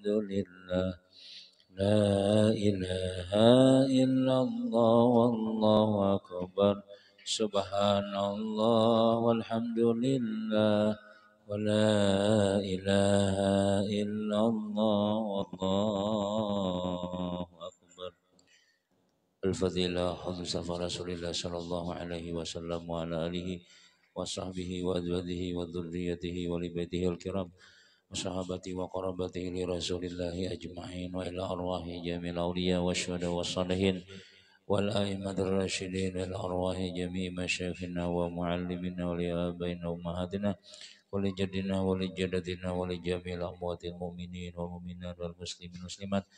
walhamdulillah. La ilaha illallah wallahu akbar. Subhanallah walhamdulillah. Wa la ilaha illallah wallahu akbar. Al-Fadilah Hadza Rasulillah sallallahu alaihi wasallam wa ala alihi wa sahbihi wa azwajihi wa dzurriyyatihi wa li baitihi al-kiram wa sahabati wa qarabatihi li Rasulillahi ajma'in wa ila arwahi jamil awliya wa syuhada wa salihin wal a'immatir rasyidin ila arwahi jami'i masyayikhina wa muallimina wa li abaina wa ummahatina wa li jaddina wa li jaddatina wa li jami'il amwatil mu'minin wal mu'minat wal muslimin muslimat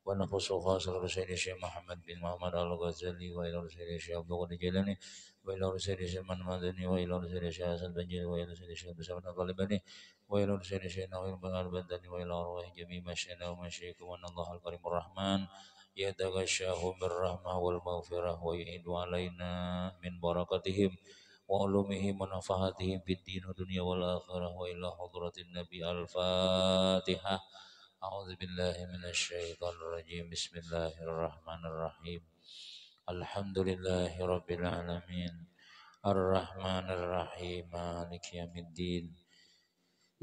wa nafsu khasir Sayyidi Syekh Muhammad bin Muhammad Al-Ghazali wa ila Sayyidi Syekh Abdul Qadir Jilani wa ila Sayyidi Syekh Man Madani wa ila Sayyidi Syekh Hasan Banjir wa ila Sayyidi Syekh Abdul Al-Ghalibani wa ila Sayyidi Syekh Nawil bin Al-Bandani wa ila arwah jami' masyayikh wa masyayikh wa Allah al-karimur rahman yataghasyahu birrahmah wal maghfirah wa yu'idu alaina min barakatihim wa ulumihim wa nafahatihim fid din wa dunya wal akhirah wa ila hadratin nabi al-fatihah. A'udzu billahi minasyaitonir rajim. Bismillahirrahmanirrahim. Alhamdulillahi rabbil alamin. Arrahmanir rahim. Maliki yaumiddin.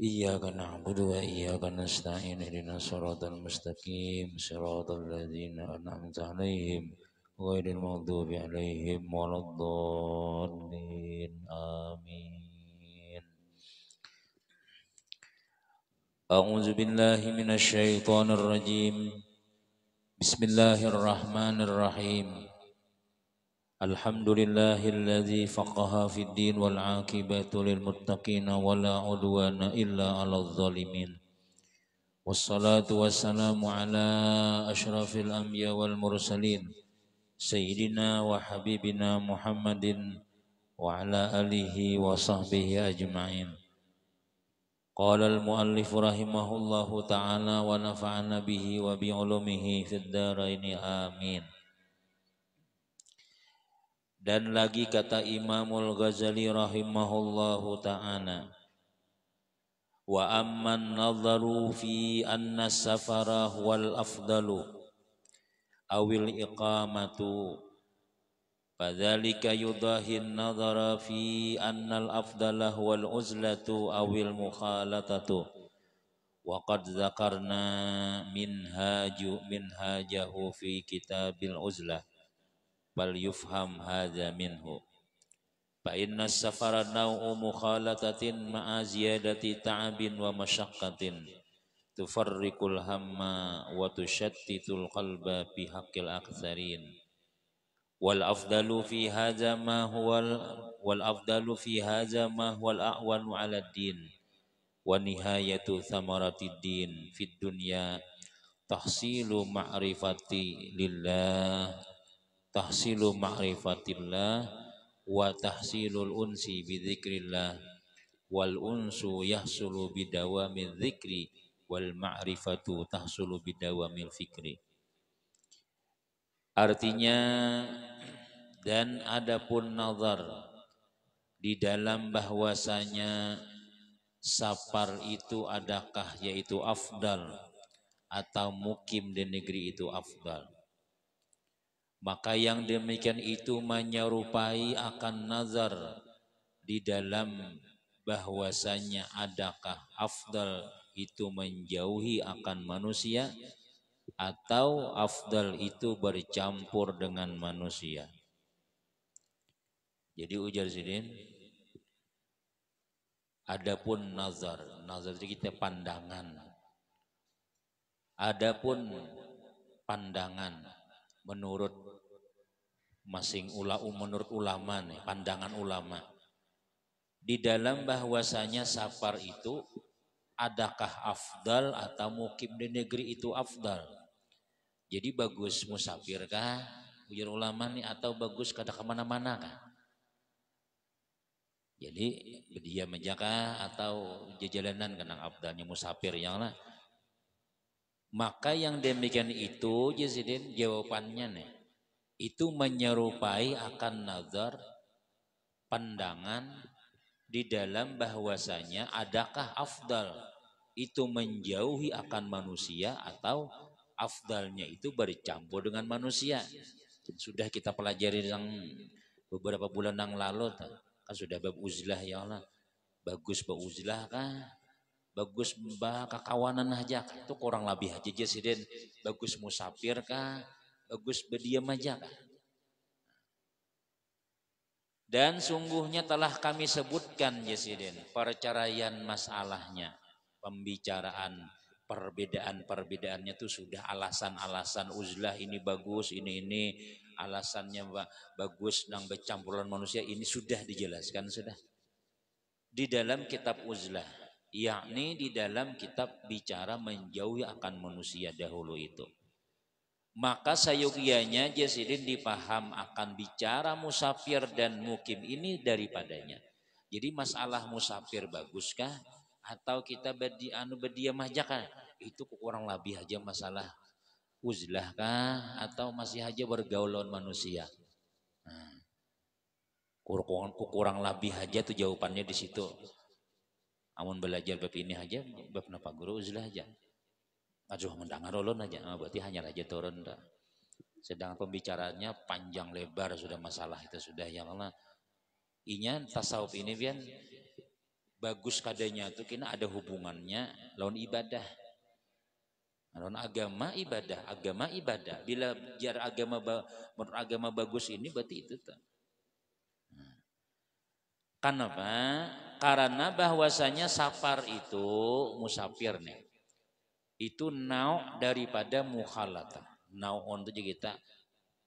Iyyaka na'budu wa iyyaka nasta'in. Ihdinas siratal mustaqim. Siratal ladzina an'amta 'alaihim ghairil maghdubi 'alaihim waladdallin. Amin. A'udzu billahi minasy syaithanir rajim. Bismillahirrahmanirrahim. Alhamdulillahilladzi faqaha fid din wal 'aqibatu lil muttaqina wala 'udwana illa 'alal zalimin. Wassalatu wassalamu ala asyrafil anbiya wal mursalin sayyidina wa habibina Muhammadin wa ala alihi wa sahbihi ajma'in. Qala al-muallif rahimahullahu ta'ala wa nafa'ana bihi wa bi'ulumihi fid dharaini amin. Dan lagi kata Imamul Ghazali rahimahullahu ta'ala, wa amman nadharu fi anna safara wal afdalu awil iqamatu fadzalika yudahin nadhara fi annal afdalah wal uzlatu awil mukhalatatu wa qad zakarna minhajahu fi kitabil uzlah bal yufham hadza minhu fa inna safara naw'u mukhalatatin ma'a ziyadati ta'abin wa masyaqqatin tufarriqul hamma wa tushattitul qalba bi haqqil aktsarin wal afdalu fi hadza ma huwal a'wanu 'ala din wa nihayatu thamaratid din fid dunya tahsilu ma'rifatillah wa tahsilul unsi bi dzikrillah wal unsu yahsulu bidawamil dzikri wal ma'rifatu tahsulu bidawamil fikri. Artinya, dan adapun nazar di dalam bahwasanya safar itu adakah yaitu afdal atau mukim di negeri itu afdal, maka yang demikian itu menyerupai akan nazar di dalam bahwasanya adakah afdal itu menjauhi akan manusia atau afdal itu bercampur dengan manusia. Jadi ujar sidin, adapun nazar itu kita pandangan. Adapun pandangan menurut menurut ulama nih, pandangan ulama di dalam bahwasanya safar itu adakah afdal atau mukim di negeri itu afdal. Jadi bagus musafir kah, ujar ulama nih, atau bagus kada kemana-mana kah? Jadi berdiam aja kah atau jalanan kenang afdalnya musafir yang lah. Maka yang demikian itu Yazidin jawabannya nih, itu menyerupai akan nazar pandangan di dalam bahwasanya adakah afdal itu menjauhi akan manusia atau afdalnya itu bercampur dengan manusia. Sudah kita pelajari yang beberapa bulan yang lalu kan sudah bab uzlah ya Allah. Bagus bab uzlah kah? Bagus bah kakawanan aja itu kurang lebih aja Jesiden. Bagus musafir kah? Bagus berdiam aja kah? Dan sungguhnya telah kami sebutkan Jesiden perceraian masalahnya, pembicaraan perbedaan-perbedaannya itu sudah alasan-alasan uzlah ini bagus, ini alasannya bagus nang bercampuran manusia ini sudah dijelaskan sudah di dalam kitab uzlah, yakni di dalam kitab bicara menjauhi akan manusia dahulu itu. Maka sayogianya Jasidin dipaham akan bicara musafir dan mukim ini daripadanya. Jadi masalah musafir baguskah atau kita berdiam aja kah? Itu kurang lebih aja masalah uzlah kah atau masih aja bergaul lawan manusia. Nah, kurang lebih aja tuh jawabannya di situ. Amun belajar bab ini aja, bab napa guru uzlah aja. Aduh mendengar ulun aja, berarti hanya aja turun dah. Sedang pembicaraannya panjang lebar sudah masalah itu sudah yang Allah. Inya tasawuf ini bian bagus kadanya tuh kena ada hubungannya lawan ibadah. Lawan agama ibadah. Bila jar agama bagus ini berarti itu tuh. Kenapa? Karena bahwasanya safar itu musafir nih. Itu nau daripada mukhalatah. Nau untuk kita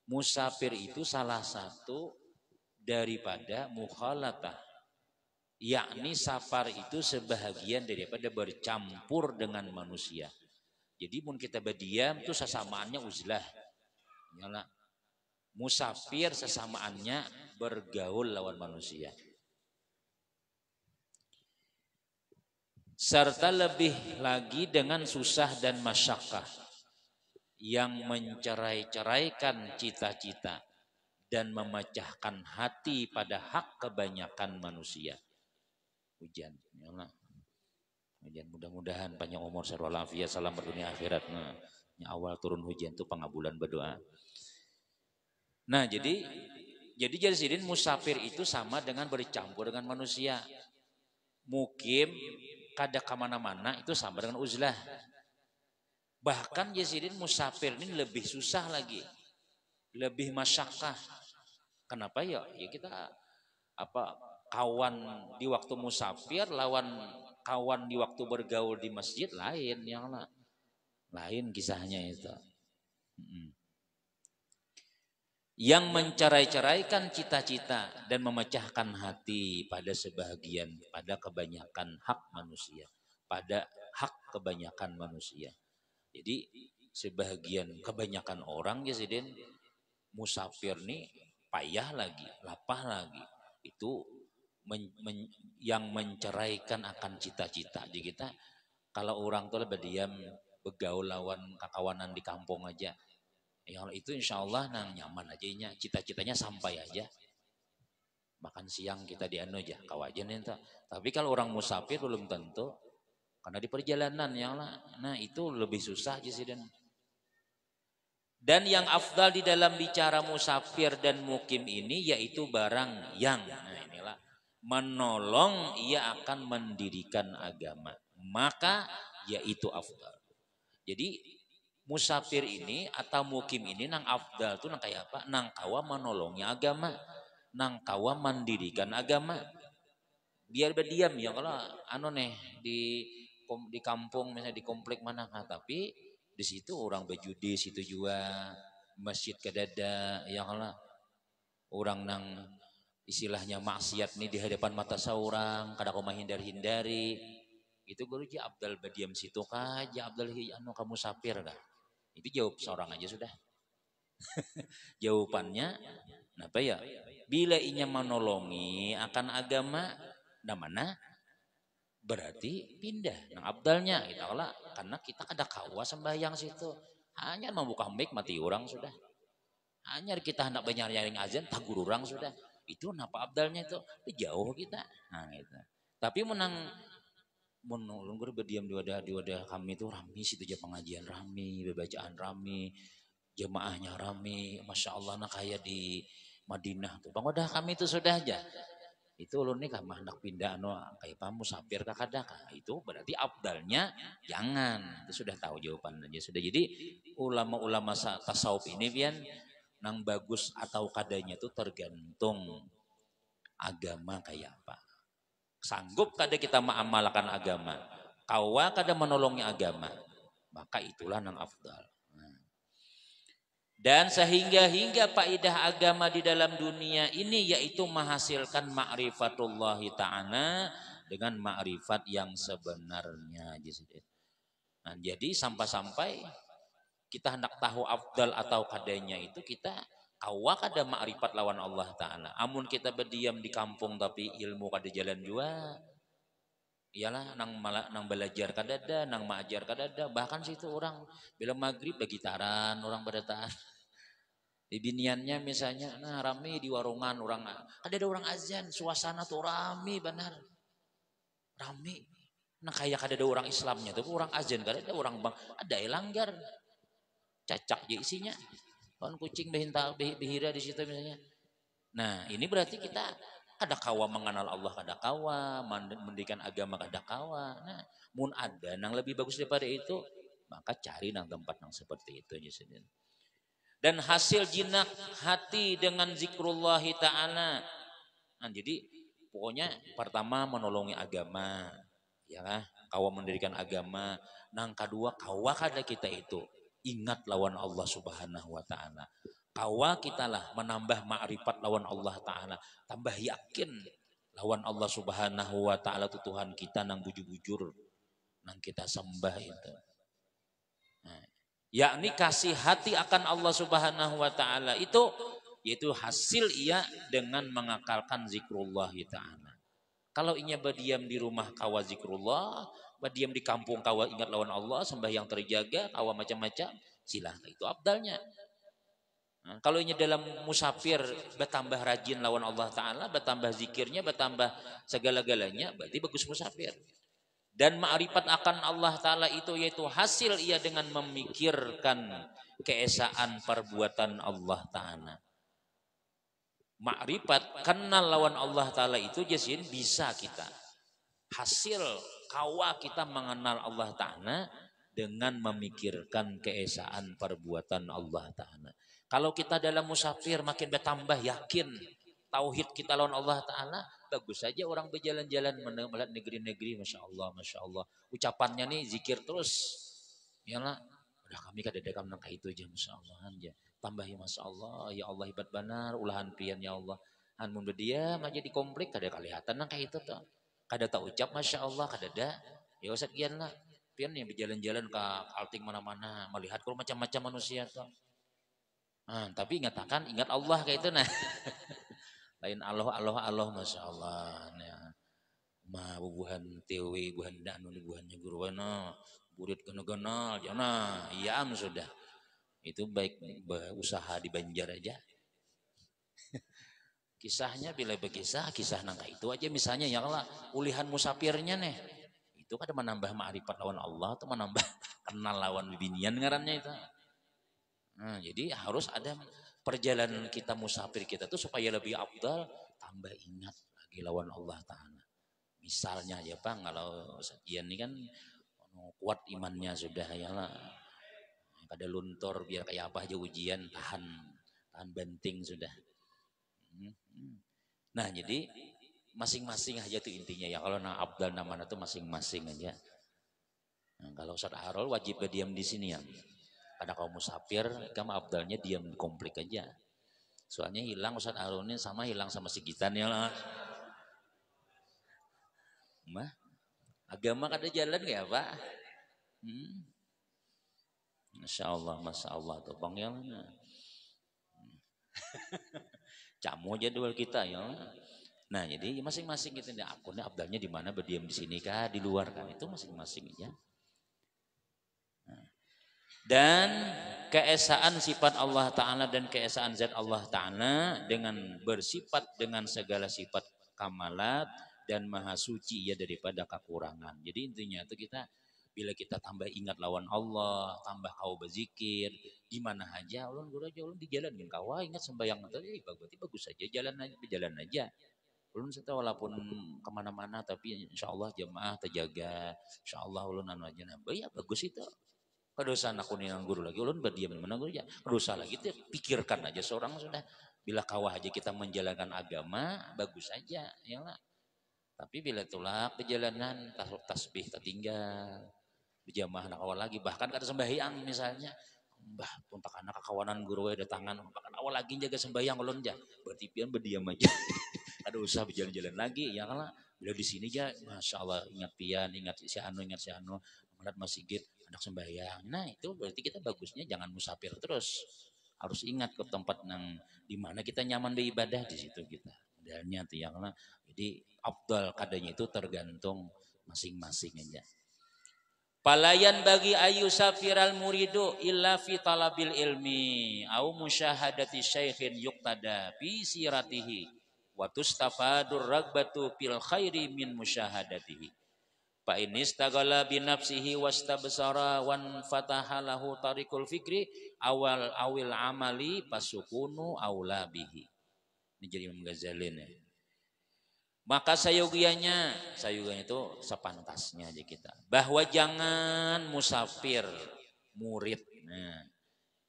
musafir itu salah satu daripada mukhalatah. Yakni safar itu sebahagian daripada bercampur dengan manusia. Jadi mun kita berdiam itu sesamaannya uzlah. Nyala. Musafir sesamaannya bergaul lawan manusia. Serta lebih lagi dengan susah dan masyakkah yang mencerai-ceraikan cita-cita dan memecahkan hati pada hak kebanyakan manusia. Hujan, hujan mudah-mudahan panjang umur sarwal afiat salam berdunia akhirat. Nah, awal turun hujan itu pengabulan berdoa. Nah jadi sidin musafir itu sama dengan bercampur dengan manusia. Mukim kada kemana-mana itu sama dengan uzlah. Bahkan Yazidin musafir ini lebih susah lagi, lebih masyakkah. Kenapa ya? Ya kita kawan di waktu musafir lawan kawan di waktu bergaul di masjid lain yang lain kisahnya itu. Yang mencerai-ceraikan cita-cita dan memecahkan hati pada sebahagian, pada kebanyakan hak manusia, pada hak kebanyakan manusia. Jadi sebahagian kebanyakan orang ya Sidin musafir nih payah lagi, lapah lagi. Itu yang menceraikan akan cita-cita. Jadi kita kalau orang tuh berdiam begaul lawan kakawanan di kampung aja. Yang itu insya Allah nang nyaman aja nya, cita-citanya sampai aja. Makan siang kita di anu aja, kawajan itu. Tapi kalau orang musafir belum tentu, karena di perjalanan yang nah itu lebih susah aja sih dan yang afdal di dalam bicara musafir dan mukim ini yaitu barang yang inilah menolong ia akan mendirikan agama, maka yaitu afdal. Jadi musafir ini atau mukim ini nang afdal tuh nang kayak apa? Nang kawa menolongnya agama, nang kawa mendirikan agama. Biar berdiam ya kalau anu nih di kampung misalnya di komplek mana tapi di situ orang berjudi situ juga masjid kedada ya kalau orang nang istilahnya maksiat nih di hadapan mata seorang kada kau hindari itu guruji abdal berdiam situ kaja abdal anu kamu sapir kah? Itu jawab seorang aja sudah. Jawabannya, apa ya? Bila inya menolongi akan agama, mana berarti pindah. Nah abdalnya kita karena kita ada kawa sembahyang situ. Hanya membuka mic mati orang sudah. Hanya kita hendak banyak nyaring azan tagur orang sudah. Itu napa abdalnya itu jauh kita. Nah gitu. Tapi menang Mun ulun berdiam di wadah kami itu rame situ aja pengajian rame, bacaan rame, jemaahnya rame, masya Allah nah kayak di Madinah tuh. Bang wadah kami itu sudah aja. Itu ulun nih kamah hendak pindah anu kayak pamu sapir ka kadaka. Itu berarti abdalnya jangan. Itu sudah tahu jawabannya sudah. Jadi ulama-ulama tasawuf ini pian nang bagus atau kadanya itu tergantung agama kayak apa. Sanggup kada kita mengamalkan agama, kawa kada menolongi agama, maka itulah nang afdal. Dan sehingga faedah agama di dalam dunia ini yaitu menghasilkan ma'rifatullahi ta'ala dengan ma'rifat yang sebenarnya. Nah, jadi sampai-sampai kita hendak tahu afdal atau kadanya itu kita kawa kada ma'rifat lawan Allah Ta'ala. Amun kita berdiam di kampung tapi ilmu kada jalan jua, iyalah nang belajar kadada, nang maajar kadada. Bahkan situ orang bila maghrib begitaran, orang berdataan. Di biniannya misalnya, nah rame di warungan orang, ada orang azan, suasana tuh rame benar, rame. Nah kayak ada orang Islamnya tuh, orang azan, ada orang bang, ada langgar, cacak aja isinya, kan kucing behira di situ misalnya. Nah ini berarti kita ada kawa mengenal Allah, ada kawa mendidikan agama, ada kawa. Nah, mun ada nang lebih bagus daripada itu, maka cari nang tempat nang seperti itu aja sendiri. Dan hasil jinak hati dengan zikrullah ta'ala. Nah, jadi pokoknya pertama menolongi agama, ya kan? Kawa mendirikan agama. Nang kedua kawa kada kita itu ingat lawan Allah Subhanahu wa taala. Kawa kita lah menambah ma'rifat lawan Allah taala, tambah yakin lawan Allah Subhanahu wa taala itu Tuhan kita nang bujur-bujur nang kita sembah itu. Nah, yakni kasih hati akan Allah Subhanahu wa taala itu yaitu hasil ia dengan mengakalkan zikrullah taala. Kalau inya berdiam di rumah kawa zikrullah, berdiam di kampung kawa ingat lawan Allah, sembahyang terjaga, kawa macam-macam, silahkan itu abdalnya. Nah, kalau inya dalam musafir bertambah rajin lawan Allah taala, bertambah zikirnya, bertambah segala-galanya, berarti bagus musafir. Dan ma'rifat akan Allah Ta'ala itu yaitu hasil ia dengan memikirkan keesaan perbuatan Allah Ta'ala. Ma'rifat kenal lawan Allah Ta'ala itu jasin bisa kita. Hasil kawa kita mengenal Allah Ta'ala dengan memikirkan keesaan perbuatan Allah Ta'ala. Kalau kita dalam musafir makin bertambah yakin tauhid kita lawan Allah Ta'ala, bagus saja orang berjalan-jalan melihat negeri-negeri, Masya Allah. Ucapannya nih zikir terus. Yalah, udah kami kadang-kadang nangka itu aja, Masya Allah aja. Tambahi Masya Allah, ya Allah hebat benar, ulahan pian ya Allah. Mun berdiam aja di komplek, kada kelihatan nangka itu tuh. Kada tak ucap Masya Allah, kada ada. Ya usah kian lah. Pian yang berjalan-jalan ke alting mana-mana, melihat kalau macam-macam manusia tuh. Nah, tapi ingat Allah kayak itu nah. Lain Allah Masya Allah ya. Ma bubuhan tewe buhan danu buhannya guru wana burit gana-gana jana iya sudah itu baik usaha di Banjar aja. Kisahnya bila berkisah kisah nangka itu aja misalnya ya Allah ulihan musafirnya nih itu kan menambah ma'rifat lawan Allah atau menambah kenal lawan binian ngarannya itu. Nah, jadi harus ada perjalanan kita musafir kita tuh supaya lebih afdal tambah ingat lagi lawan Allah Ta'ala. Misalnya ya Bang kalau sekian ini kan kuat imannya sudah ya lah. Kada luntur biar kayak apa aja ujian tahan banting sudah. Nah jadi masing-masing aja tuh intinya ya kalau nah afdal namanya tuh masing-masing aja. Nah, kalau Ustaz Harul wajib berdiam di sini ya. Karena kaum musafir, kamu abdalnya diam di komplek aja. Soalnya hilang Ustaz Arunin sama hilang sama si Gitan ya lah. Mah, agama kada jalan ya Pak? Masya Allah tuh bang ya. Camu jadwal kita ya. Nah jadi masing-masing gitu nih akunnya abdalnya di mana berdiam di sini kah di luar kan itu masing-masing aja. Dan keesaan sifat Allah Ta'ala dan keesaan zat Allah Ta'ala dengan bersifat dengan segala sifat kamalat dan maha suci ya daripada kekurangan. Jadi intinya itu kita bila kita tambah ingat lawan Allah, tambah kau berzikir, di mana aja ulun guru aja ulun di jalan kan kau ingat sembahyang tadi berarti bagus saja jalan aja. Ulun serta walaupun kemana-mana tapi insya Allah jamaah terjaga, insya Allah ulun anu aja nambah ya bagus itu. Kedosa aku nih guru lagi ulun berdiam di mana guru ya. Kedosa lagi itu pikirkan aja seorang sudah. Bila kawah aja kita menjalankan agama bagus saja ya lah. Tapi bila tulak perjalanan tasbih tertinggal, berjamaah nak awal lagi bahkan kada sembahyang misalnya. Mbah puntak anak kawanan guru ada tangan bahkan awal lagi jaga sembahyang ulun aja. Berarti pian berdiam aja. Ada usah berjalan-jalan lagi ya kan. Bila di sini aja masya Allah ingat pian ingat si anu mengat masjid anak sembahyang. Nah itu berarti kita bagusnya jangan musafir terus. Harus ingat ke tempat yang di mana kita nyaman beribadah di situ kita. Modelnya tuh ya karena jadi afdal kadanya itu tergantung masing-masing aja. Palayan bagi ayu safiral muridu illa fi talabil ilmi au musyahadati syaikhin yuqtada fi siratihi wa tustafadur ragbatu fil khairi min musyahadatihi. Fa inistaghala bi nafsihi wastabsara wan fataha lahu tariqul fikri awil amali pasukunu aula bihi. Ini jadi Imam Ghazali nih. Maka sayugianya itu sepantasnya aja kita. Bahwa jangan musafir murid. Nah,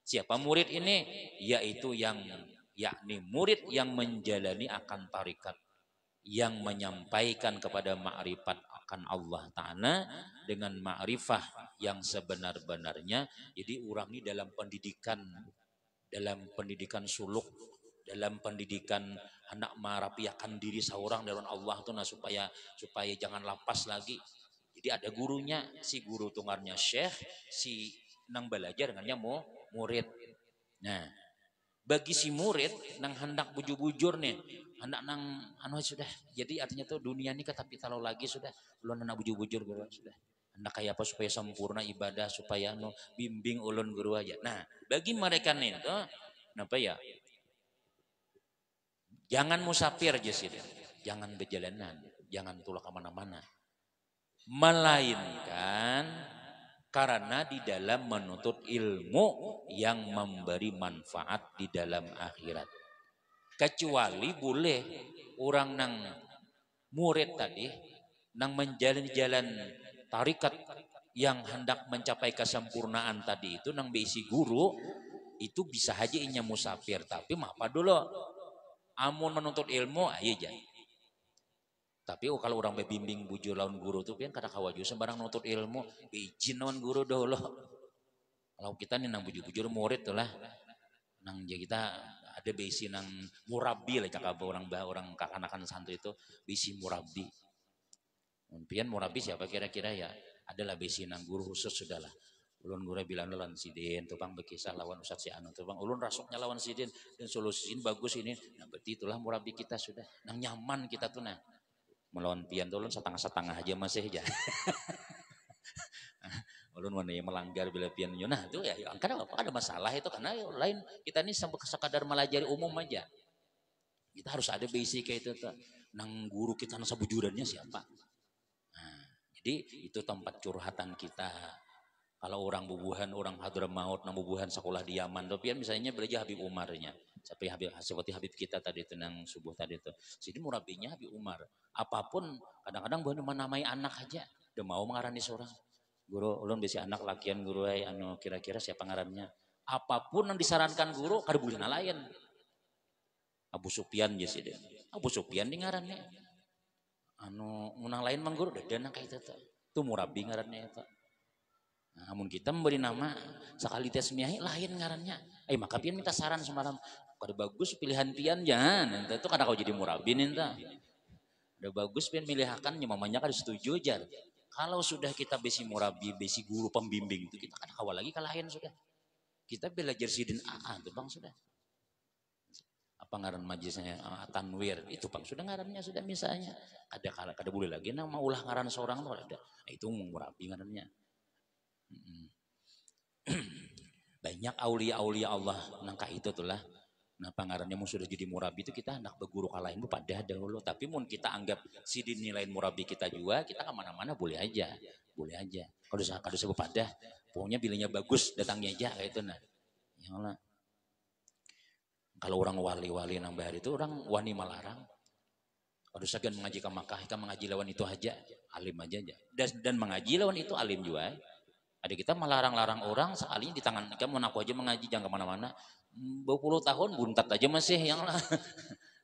siapa murid ini? Yaitu yakni murid yang menjalani akan tarikat. Yang menyampaikan kepada ma'rifat akan Allah Ta'ala dengan ma'rifah yang sebenar-benarnya. Jadi orang ini dalam pendidikan suluk, dalam pendidikan anak merapiakan diri seorang dari Allah tuh nah supaya jangan lapas lagi. Jadi ada gurunya, si guru tungarnya syekh, si nang belajar dengannya murid. Nah, bagi si murid nang hendak bujur-bujur nih, hendak nang anu sudah. Jadi artinya tuh dunia ini tapi kalau lagi sudah ulun hendak bujur-bujur guru sudah. Hendak kayak apa supaya sempurna ibadah supaya anu bimbing ulun guru aja. Nah, bagi mereka nih tuh kenapa ya? Jangan musafir aja sih, jangan berjalanan, jangan tulak kemana-mana. Melainkan karena di dalam menuntut ilmu yang memberi manfaat di dalam akhirat. Kecuali boleh orang nang murid tadi, nang menjalani jalan tarikat yang hendak mencapai kesempurnaan tadi itu, nang beisi guru, itu bisa aja inya musafir. Tapi apa dulu? Amun menuntut ilmu aja jangan. Tapi kalau orang bimbing bujur lawan guru tuh pian kada kawaju sembarang nuntut ilmu izin lawan guru dulu. Kalau kita nih nang bujur-bujur murid tuh lah nang kita ada besi nang murabi lah cakap orang kakanakan santri itu besi murabi. Pian murabi siapa kira-kira ya? Adalah besi nang guru khusus sudahlah. Ulun guru bilang lawan sidin, tuh bang berkisah lawan Ustaz si anu, tuh bang ulun rasuknya lawan sidin dan solusiin bagus ini. Nah berarti itulah murabi kita sudah, nang nyaman kita tuh nah. Melawan pian tuh ulun setengah-setengah aja masih aja. Ulun mana yang melanggar bila pian nah itu ya karena apa ada masalah itu karena lain kita ini sampai sekadar melajari umum aja. Kita harus ada basic kayak itu tuh. Nang guru kita nang sabujurannya siapa? Nah, jadi itu tempat curhatan kita. Kalau orang bubuhan, orang Hadramaut, nang bubuhan sekolah di Yaman, tapi misalnya belajar Habib Umarnya, seperti Habib kita tadi itu nang subuh tadi itu. Jadi murabinya Habib Umar. Apapun, kadang-kadang boleh menamai anak aja, udah mau mengarani seorang. Guru, ulun besi anak lakian guru, anu kira-kira siapa ngarannya. Apapun yang disarankan guru, kada boleh nalayan. Abu Sufyan ya sih dia. Abu Sufyan di ngarannya. Anu ngunang lain mang guru, dan kayak itu. Itu murabi ngarannya itu. Nah, namun kita memberi nama sekali tasmiahi lain ngarannya. Maka pian minta saran semalam. Kada bagus pilihan pian jangan. Itu kada kau jadi murabin enta. Ada bagus pian milihakan mamanya kada setuju jar. Kalau sudah kita besi murabi, besi guru pembimbing itu kita kada kawal lagi kalahin sudah. Kita belajar sidin tuh bang sudah. Apa ngaran majlisnya Tanwir itu bang sudah ngarannya sudah misalnya. Kada boleh lagi nama ulah ngaran seorang tuh ada. Itu murabi ngarannya. Banyak aulia-aulia Allah nangka itu tuh lah Nah pangarannya mun sudah jadi murabi itu kita anak berguru kalahin bu pada dahulu. Tapi mun kita anggap si dinilai murabi kita juga, kita kemana-mana boleh aja, boleh aja. Kalau sebut pada, pokoknya bilangnya bagus datangnya aja kayak itu nah. Ya Allah. Kalau orang wali-wali nambah hari itu orang wani melarang. Kalau segan mengaji ke Makkah, kita mengaji lawan itu aja, alim aja. Dan mengaji lawan itu alim juga. Ada kita melarang-larang orang sekalinya di tangan kita mau aku aja mengaji jangan kemana-mana. 20 tahun buntat aja masih yang lah.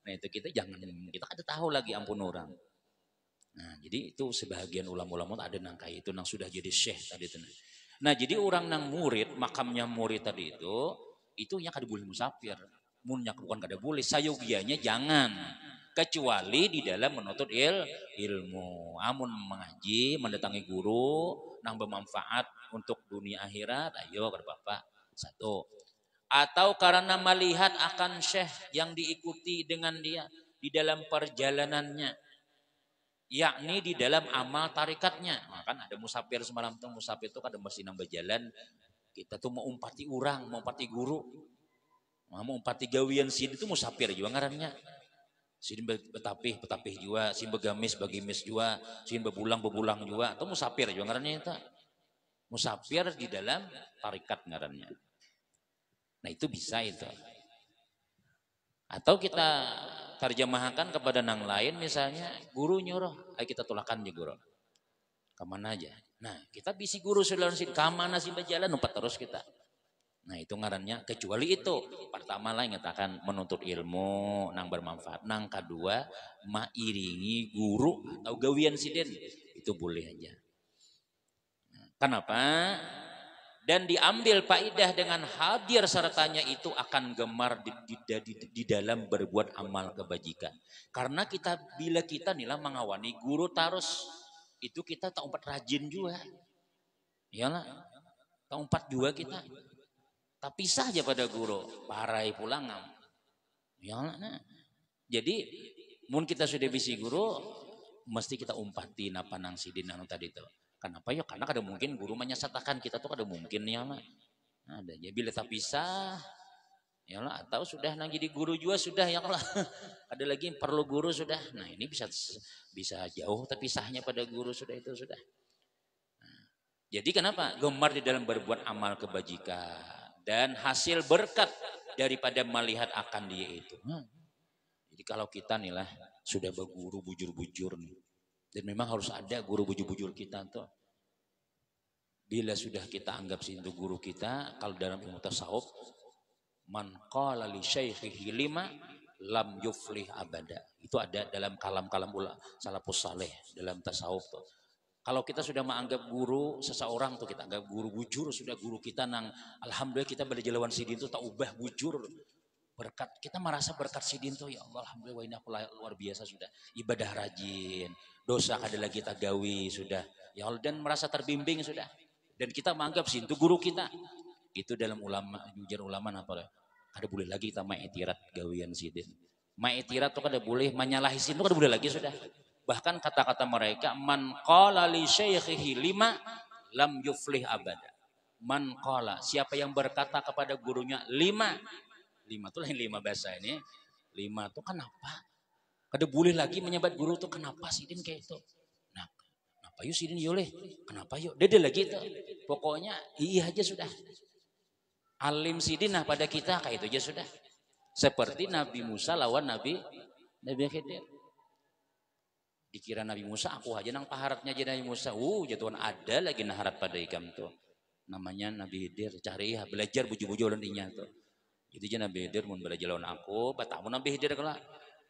Nah itu kita jangan, kita ada tahu lagi ampun orang. Nah jadi itu sebahagian ulama-ulama ada nangkai itu nang sudah jadi syekh tadi itu. Nah jadi orang nang murid, makamnya murid tadi itu yang kada boleh musafir. Munnya bukan kada boleh, sayogianya jangan. Kecuali di dalam menuntut ilmu. Amun mengaji, mendatangi guru, nang bermanfaat untuk dunia akhirat, ayo kada bapak. Satu. Atau karena melihat akan syekh yang diikuti dengan dia di dalam perjalanannya. Yakni di dalam amal tarikatnya. Nah, kan ada musafir semalam tuh, musafir itu kada mesti nambah jalan. Kita tuh mau umpati orang, mau umpati guru. Mau umpati gawian sini itu musafir juga ngarannya. Sini betapih juga, sini begamis juga, sini bebulang juga. Atau musafir juga ngarannya itu. Musafir di dalam tarikat ngarannya. Nah itu bisa itu. Atau kita terjemahkan kepada nang lain misalnya guru nyuruh, ayo kita tulakan ya guru. Kemana aja. Nah kita bisi guru sudah sini, kemana sih berjalan numpat terus kita. Nah itu ngarannya kecuali itu. Pertama lah ngatakan menuntut ilmu nang bermanfaat. Nang kedua mairingi guru atau gawian siden itu boleh aja. Kenapa? Dan diambil faidah dengan hadir sertanya itu akan gemar di dalam berbuat amal kebajikan. Karena bila kita nila mengawani guru tarus itu kita tak umpat rajin juga. Iyalah, tak umpat juga kita. Tapi pisah aja pada guru, parai pulang ngam. Iyalah, nah. Jadi, mun kita sudah bisi guru, mesti kita umpati napa nang sidin anu tadi itu. Kenapa ya? Karena kada mungkin guru menyesatakan kita tuh kada mungkin ya lah. Ada ya bila tak pisah ya lah atau sudah nang jadi guru juga sudah ya lah. Ada lagi yang perlu guru sudah. Nah ini bisa jauh tapi pisahnya pada guru sudah itu sudah. Nah, jadi kenapa? Gemar di dalam berbuat amal kebajikan dan hasil berkat daripada melihat akan dia itu. Jadi kalau kita nih lah sudah berguru bujur-bujur nih. Dan memang harus ada guru bujur-bujur kita tuh. Bila sudah kita anggap itu guru kita, kalau dalam ilmu tasawuf, man qala li syaikhihi lima lam yuflih abada. Itu ada dalam kalam-kalam salafus saleh dalam tasawuf tuh. Kalau kita sudah menganggap guru seseorang tuh kita anggap guru bujur, sudah guru kita nang alhamdulillah kita belajar lawan sidin tuh tak ubah bujur. Berkat kita merasa berkat sidin tuh ya Allah alhamdulillah ini aku luar biasa sudah ibadah rajin dosa kada lagi tak gawi sudah ya Allah dan merasa terbimbing sudah dan kita menganggap sih itu guru kita itu dalam ujar ulama apa kada boleh lagi kita maetirat gawian sidin maetirat tuh kada boleh menyalahi sidin tuh kada boleh lagi sudah bahkan kata-kata mereka man qala li syaikhihi lima lam yuflih abada man qala siapa yang berkata kepada gurunya lima tuh lain lima bahasa ini. Lima tuh kenapa? Kada boleh lagi menyebut guru tuh kenapa sidin kayak itu. Nah, kenapa yuk sidin yoleh? Kenapa yuk? Dede lagi itu. Pokoknya iya aja sudah. Alim sidin nah pada kita kayak itu aja sudah. Seperti Nabi Musa lawan Nabi Khidir. Dikira Nabi Musa aku aja nang paharatnya aja Nabi Musa. Jatuhan ada lagi naharat pada ikam tuh. Namanya Nabi Khidir. Cari ya belajar buju-buju intinya tuh. Itu aja Nabi Khidir mau belajar lawan aku, batamu Nabi Khidir kalau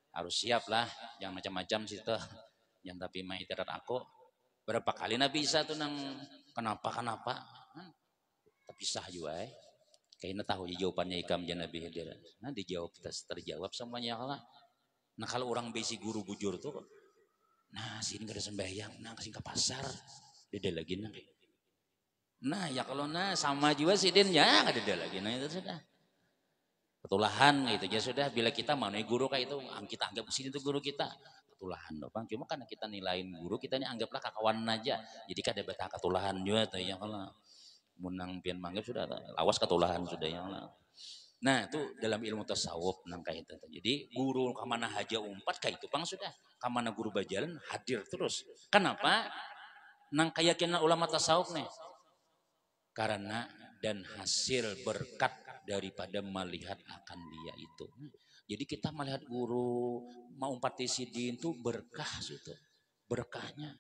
harus siap lah, yang macam-macam situ, yang tapi mai terat aku. Berapa kali Nabi Isa tuh nang kenapa, tapi sah juga kayaknya tahu jawabannya ikam jan Nabi Khidir. Nah dijawab terjawab semuanya lah. Nah kalau orang besi guru bujur tuh, nah sini gak ada sembahyang, nah kasih ke pasar, dia lagi nah. Nah ya kalau sama juga sidin ya ada lagi, nah itu sudah. Ketulahan gitu aja sudah bila kita mau nih guru kayak itu kita anggap sini itu guru kita ketulahan bang cuma karena kita nilain guru kita ini anggaplah kakawan aja jadi kada betah ketulahan juga tuh ya kalau menang pian manggap sudah lawas ketulahan sudah ya lah Nah itu dalam ilmu tasawuf nang kayak itu. Jadi guru kamana haja umpat kayak itu pang sudah. Kamana guru bajalan hadir terus. Kenapa? Nang keyakinan ulama tasawuf nih. Karena dan hasil berkat daripada melihat akan dia itu. Jadi kita melihat guru mau partisipin itu berkah itu. Berkahnya.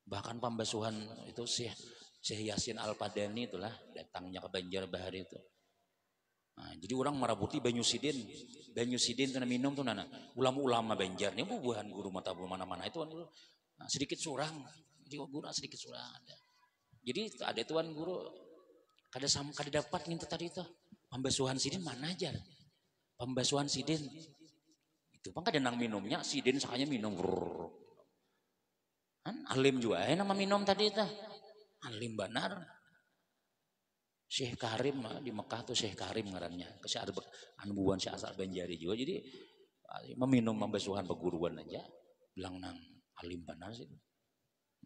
Bahkan pembasuhan itu Syekh Yasin Al-Padani itulah datangnya ke Banjarbahar itu. Nah, jadi orang marabuti Banyu Sidin itu minum tuh nana. Ulama-ulama Banjar ini bubuhan guru mata mana-mana itu kan nah, sedikit surang. Jadi guru sedikit surang ada. Jadi ada tuan guru kada sama kada dapat minta tadi itu. Pembasuhan Sidin mana aja? Pembasuhan Sidin itu bang kada nang minumnya Sidin sakanya minum. Kan alim juga nama minum tadi itu. Alim benar. Syekh Karim di Mekah tuh Syekh Karim ngarannya. Kasi ada anubuan Syekh Asal Banjari juga. Jadi meminum pembasuhan peguruan aja. Bilang nang alim benar sih.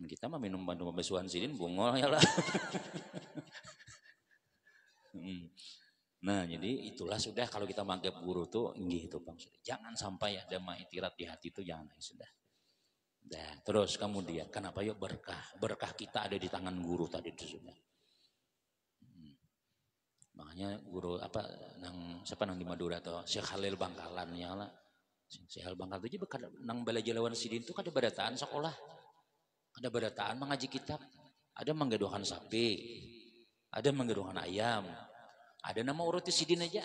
Kita mah minum pembasuhan Sidin bungol ya lah. Nah jadi itulah sudah kalau kita manggap guru tuh inggih itu bang. Jangan sampai ada maitirat di hati itu jangan sudah. Nah, terus kemudian kenapa yuk berkah kita ada di tangan guru tadi itu sudah. Makanya guru apa siapa nang di Madura atau Syekh Khalil Bangkalan ya lah. Syekh Khalil Bangkalan itu juga nang Balajalawan Sidin itu kada badataan sekolah. Ada badataan mengaji kitab. Ada menggaduhan sapi. Ada menggaduhan ayam. Ada nama uruti Sidin aja.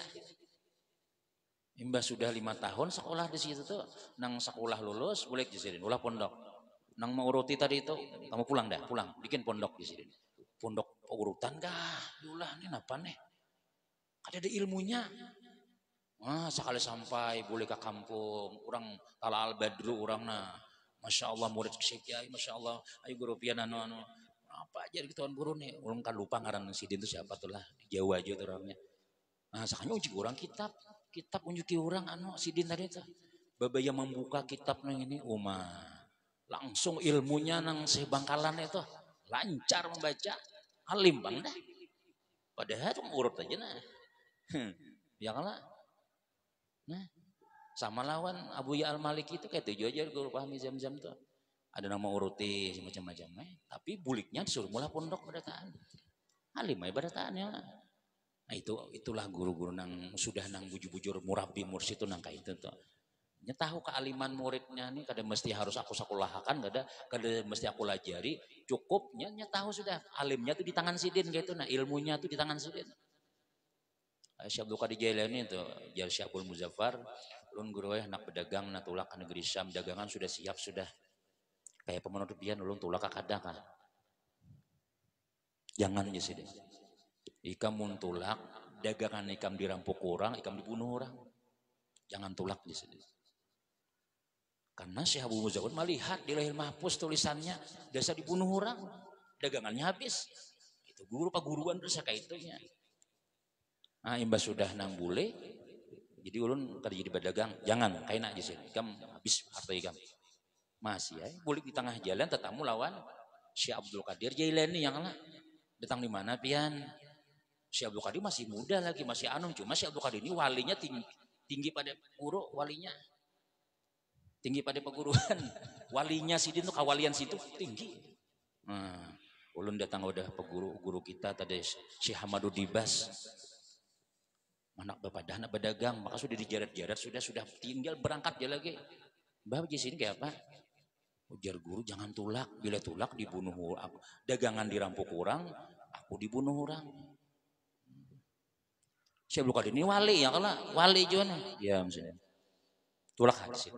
Imbas sudah 5 tahun sekolah di situ tuh. Nang sekolah lulus boleh di Sidin. Ulah pondok. Nang mau uruti tadi itu kamu pulang dah. Pulang. Bikin pondok di Sidin. Pondok urutan kah? Ulah ini apa nih? Ada ilmunya. Nah, sekali sampai boleh ke kampung, orang Talal Badru orang nah, masya Allah murid Syekh, masya Allah, ayo guru pian anu apa aja gitu guru nih, orang kan lupa ngaran Sidin itu siapa tuh lah, di Jawa aja tuh orangnya. Nah, sakanya uji orang kitab unjuki orang anu Sidin tadi itu, baba yang membuka kitab nang ini, langsung ilmunya nang Syekh Bangkalan itu lancar membaca, alim bang dah, padahal itu urut aja nah. Ya kalah. Nah, sama lawan Abu Ya Al-Malik itu kayak tujuh aja guru pahami Zam-Zam tuh. Ada nama uruti macam-macam tapi buliknya disuruh mulai pondok badataan. Alim ya badataan ya. Nah, itulah guru-guru nang sudah nang bujur-bujur murabi mursyid itu nang kayak itu tuh. Nya tahu kealiman muridnya nih kada mesti harus aku sekolahkan, kada mesti aku lajari, cukupnya nya tahu sudah alimnya tuh di tangan Sidin gitu nah ilmunya tuh di tangan Sidin. Syekh Abdul Qadir Jailani itu jar Syekh Abdul Muzaffar ulun guru anak pedagang na tulak ke negeri Syam dagangan sudah siap sudah kayak pemenutupian ulun tulak ka kada kan jangan aja sih deh ikam mun tulak dagangan ikam dirampok orang ikam dibunuh orang jangan tulak aja sih karena Syekh Abdul Muzaffar melihat di lahir mahfuz tulisannya dasa dibunuh orang dagangannya habis itu guru paguruan terus kayak itunya. Nah, imbas sudah nang bule, jadi ulun kada jadi pedagang, jangan kayak aja sih, ikam habis harta ikam. Masih ya, boleh di tengah jalan tetamu lawan Syekh Abdul Qadir Jailani yang lah. Datang di mana pian? Syekh Abdul Qadir masih muda lagi, masih anum, cuma Syekh Abdul Qadir ini walinya tinggi pada guru, walinya. Tinggi pada peguruan. Walinya Sidin tuh kawalian situ tinggi. Nah, ulun datang udah peguru kita tadi Syekh Hamadud Dibas. Anak bapak dah anak pedagang maka sudah dijarat-jarat sudah tinggal berangkat dia lagi mbak di sini kayak apa ujar guru jangan tulak bila tulak dibunuh aku dagangan dirampok orang aku dibunuh orang saya belum kali ini wali ya kalau wali juga nih ya misalnya tulak hasil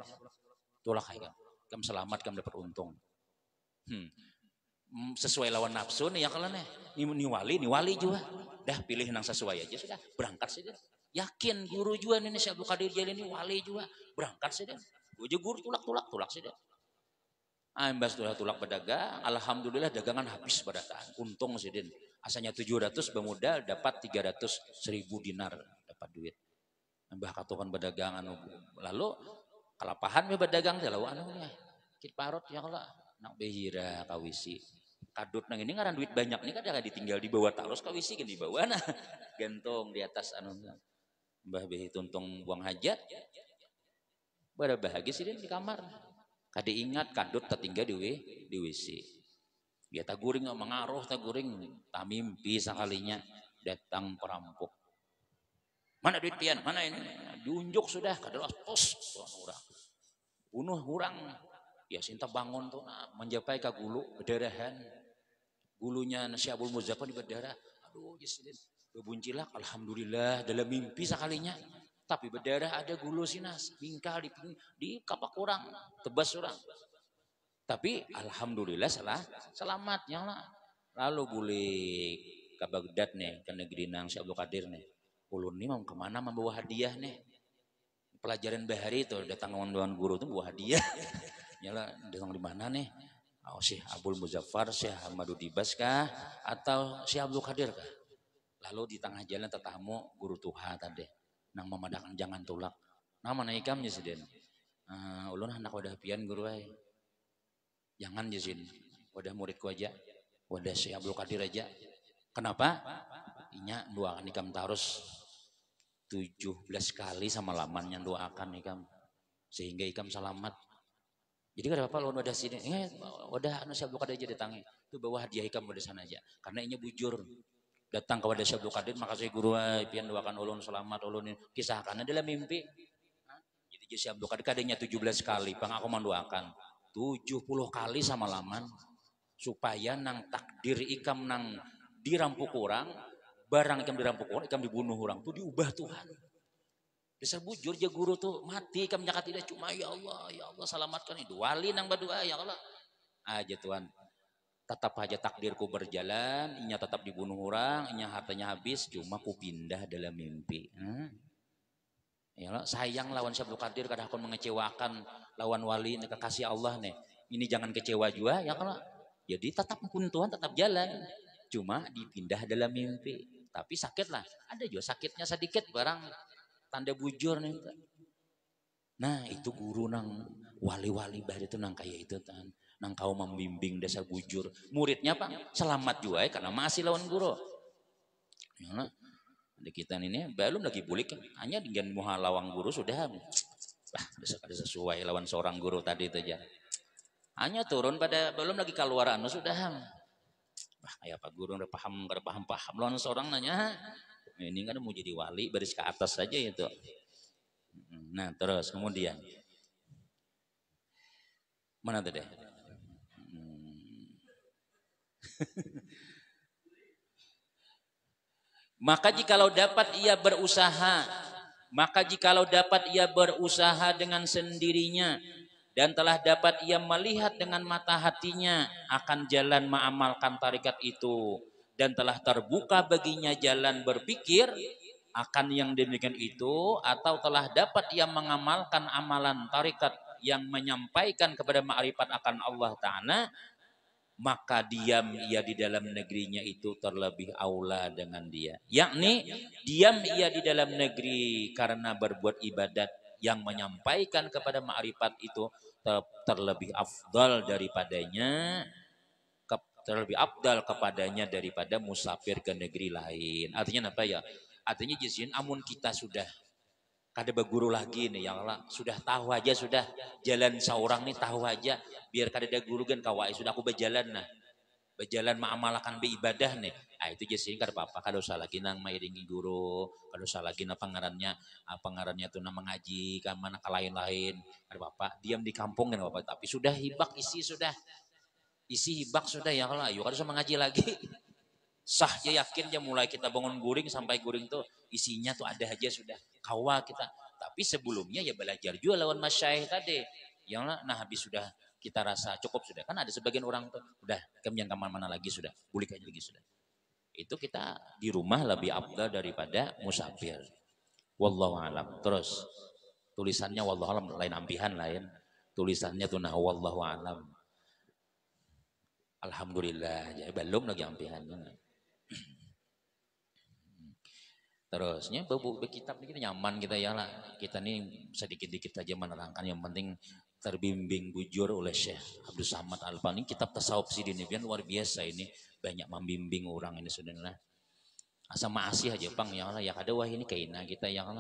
tulak hasil kamu selamat kamu dapat untung sesuai lawan nafsu nih ya kalau nih ini wali juga dah pilih yang sesuai aja sudah berangkat saja yakin guru juga nih Syekh Abdul Qadir Jailani wali juga berangkat saja gue juga guru tulak saja imbas tulak pedagang alhamdulillah dagangan habis badataan untung sidin asalnya 700 bermodal dapat 300.000 dinar dapat duit mbah katukan pedagangan lalu kalapahan be pedagang lalu anu nya kit parot ya kalau nak behira kawisi kadut nang ini ngaran duit banyak nih kan ditinggal di bawah talos kawisi kan di bawah nah gentong di atas anu Mbah Behi tuntung buang hajat, pada bahagia sih di kamar. Kade ingat kadut tertinggal di WC. Dia taguring mengaruh taguring, tak mimpi sekalinya datang perampok. Mana duit pian? Mana ini? Diunjuk sudah, kadalah tos orang. Bunuh orang. Ya sinta bangun tuh menjapai ke gulu berdarahan. Gulunya nasi Abul Muzaffar di berdarah. Aduh, jisilin. Bebuncilak, alhamdulillah dalam mimpi sekalinya. Tapi berdarah ada gulu sinas, bingkal di kapak kurang, tebas orang. Tapi alhamdulillah selamatnya lah. Lalu boleh ke Baghdad nih, ke negeri nang si Abdul Qadir nih. Ulun nih mau kemana membawa hadiah nih. Pelajaran bahari itu datang dengan guru itu bawa hadiah. Nyala datang di mana nih? Oh, Syekh Abdul Muzaffar, Syekh Ahmadu Dibas kah? Atau Syekh Abdul Qadir kah? Lalu di tengah jalan tetamu guru Tuhan tadi. Nang memadakan jangan tulak. Nama naikamnya sih ulun anak wadah pian guru ay. Jangan jazin. Wadah muridku aja. Wadah Syekh Abdul Qadir aja. Kenapa? Inya doakan ikam tarus 17 kali sama laman yang doakan ikam. Sehingga ikam selamat. Jadi kada apa-apa lawan wadah sini. Wadah anu Syekh Abdul Qadir aja datangi. Itu bawa hadiah ikam wadah sana aja. Karena inya bujur. Datang kepada Syekh Abdul Qadir, makasih guru ay, pian doakan ulun selamat ulun kisahkan dalam mimpi. Jadi Syekh Abdul Qadir kadenya 17 kali, bang aku mendoakan 70 kali sama laman supaya nang takdir ikam nang dirampuk orang, barang ikam dirampuk orang, ikam dibunuh orang tuh diubah Tuhan. Dasar bujur ya guru tuh mati ikam nyakat tidak cuma ya Allah selamatkan itu wali nang berdoa ya Allah aja Tuhan. Tetap aja takdirku berjalan, inya tetap dibunuh orang, inya hartanya habis, cuma ku pindah dalam mimpi. Ya, sayang lawan Syekh Abdul Qadir kadang aku mengecewakan lawan wali kekasih Allah nih. Ini jangan kecewa juga ya kalau. Jadi tetap pun Tuhan tetap jalan, cuma dipindah dalam mimpi. Tapi sakit lah, ada juga sakitnya sedikit barang tanda bujur nih. Nah itu guru nang wali-wali bahari itu nang kayak itu kan. Nang kau membimbing dasar bujur. Muridnya Pak selamat juga ya karena masih lawan guru. Ya, di kita ini belum lagi bulik hanya dengan muha lawang guru sudah. Ada sesuai lawan seorang guru tadi itu aja. Hanya turun pada belum lagi keluar anu sudah. Kayak Pak Guru udah paham lawan seorang nanya. Ini kan mau jadi wali baris ke atas saja itu. Nah terus kemudian mana tadi? Maka jikalau dapat ia berusaha dengan sendirinya dan telah dapat ia melihat dengan mata hatinya akan jalan mengamalkan tarikat itu dan telah terbuka baginya jalan berpikir akan yang demikian itu atau telah dapat ia mengamalkan amalan tarikat yang menyampaikan kepada ma'rifat akan Allah Ta'ala, maka diam ia di dalam negerinya itu terlebih aula dengan dia. Yakni diam ia di dalam negeri karena berbuat ibadat yang menyampaikan kepada ma'rifat itu terlebih afdal daripadanya, terlebih afdal kepadanya daripada musafir ke negeri lain. Artinya apa ya? Artinya jizin amun kita sudah kada berguru lagi nih ya Allah, sudah tahu aja sudah jalan seorang nih tahu aja biar kada ada guru kan kawai sudah aku berjalan mengamalkan beribadah nih. Itu jadi kada apa-apa kada usah lagi nang mairingi guru, kada usah lagi nang pangarannya tuh nang mengaji ke mana ke lain-lain. Kada apa-apa, diam di kampung kan apa-apa, tapi sudah hibak isi hibak sudah ya Allah, yuk kada usah mengaji lagi. Sah ya yakin ya mulai kita bangun guring sampai guring tuh isinya tuh ada aja sudah kawa kita. Tapi sebelumnya ya belajar juga lawan masyaikh tadi. Yang nah habis sudah kita rasa cukup sudah. Kan ada sebagian orang tuh udah kami yang kemana-mana lagi sudah. Bulik aja lagi sudah. Itu kita di rumah lebih afdal daripada musafir. Wallahu alam. Terus tulisannya wallahu alam lain ampihan lain. Tulisannya tuh nah wallahu alam. Alhamdulillah. Jadi belum lagi ampihannya. Terusnya kitab ini kita nyaman kita ya lah. Kita nih sedikit-dikit aja menerangkan yang penting terbimbing bujur oleh Syekh Abdul Samad Al-Albani. Kitab tasawuf Sidin ini luar biasa ini banyak membimbing orang ini saudara. asa masih aja pang yang lah ya ada wah ini kaina kita yang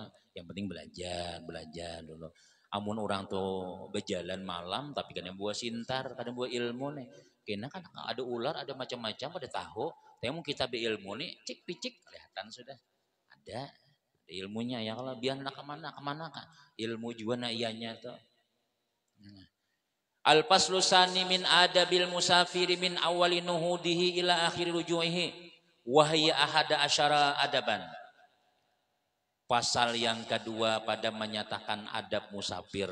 penting belajar dulu. Amun orang tuh berjalan malam tapi kadang buah sintar, kadang buah ilmu nih. Kena kan ada ular, ada macam-macam, ada tahu. Tapi kita berilmu nih, cik picik kelihatan sudah ada ilmunya ya kalau biar nak kemana kan ilmu juga na ianya tuh. Al faslusani min adabil musafiri min awali nuhudihi ila akhir rujuihi wahya ahada asyara adaban. Pasal yang kedua pada menyatakan adab musafir